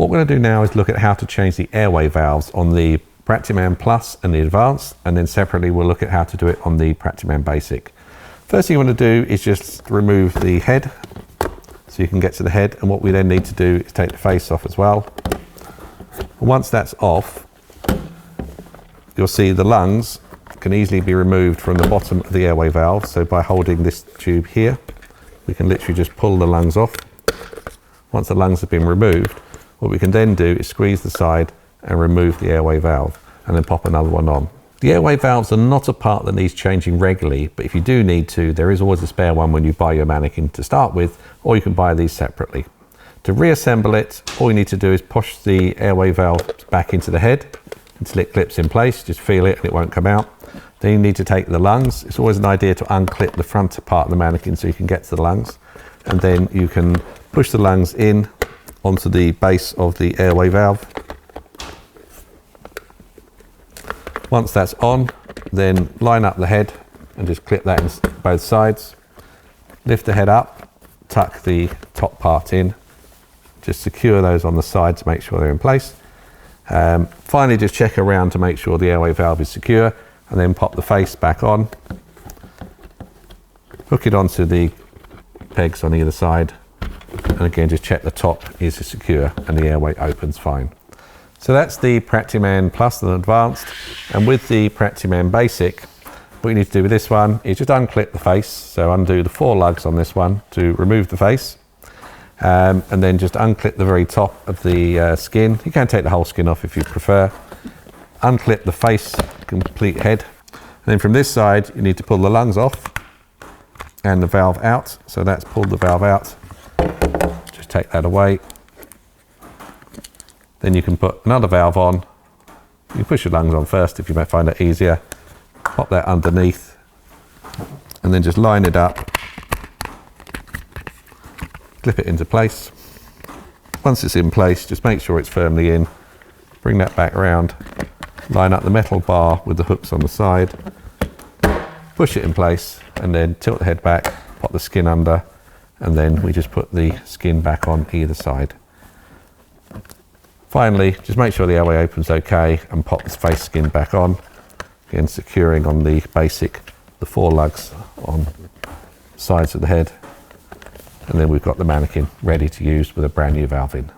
What we're going to do now is look at how to change the airway valves on the PractiMAN Plus and the Advanced, and then separately we'll look at how to do it on the PractiMAN Basic. First thing you want to do is just remove the head, so you can get to the head, and what we then need to do is take the face off as well. And once that's off, you'll see the lungs can easily be removed from the bottom of the airway valve. So by holding this tube here, we can literally just pull the lungs off. Once the lungs have been removed, what we can then do is squeeze the side and remove the airway valve, and then pop another one on. The airway valves are not a part that needs changing regularly, but if you do need to, there is always a spare one when you buy your manikin to start with, or you can buy these separately. To reassemble it, all you need to do is push the airway valve back into the head until it clips in place. Just feel it and it won't come out. Then you need to take the lungs. It's always an idea to unclip the front part of the manikin so you can get to the lungs, and then you can push the lungs in onto the base of the airway valve. Once that's on, then line up the head and just clip that in both sides. Lift the head up, tuck the top part in, just secure those on the side to make sure they're in place. Finally, just check around to make sure the airway valve is secure, and then pop the face back on. Hook it onto the pegs on either side, and again just check the top is secure and the airway opens fine. So that's the PractiMAN Plus and Advanced, and with the PractiMAN Basic, what you need to do with this one is just unclip the face, so undo the 4 lugs on this one to remove the face, and then just unclip the very top of the skin. You can take the whole skin off if you prefer. Unclip the face, complete head, and then from this side you need to pull the lungs off and the valve out. So that's pulled the valve out, just take that away. Then you can put another valve on. You push your lungs on first if you might find it easier. Pop that underneath and then just line it up, clip it into place. Once it's in place, just make sure it's firmly in. Bring that back round, line up the metal bar with the hooks on the side, push it in place, and then tilt the head back, pop the skin under, and then we just put the skin back on either side. Finally, just make sure the airway opens okay and pop the face skin back on. Again, securing on the Basic, the 4 lugs on sides of the head. And then we've got the manikin ready to use with a brand new valve in.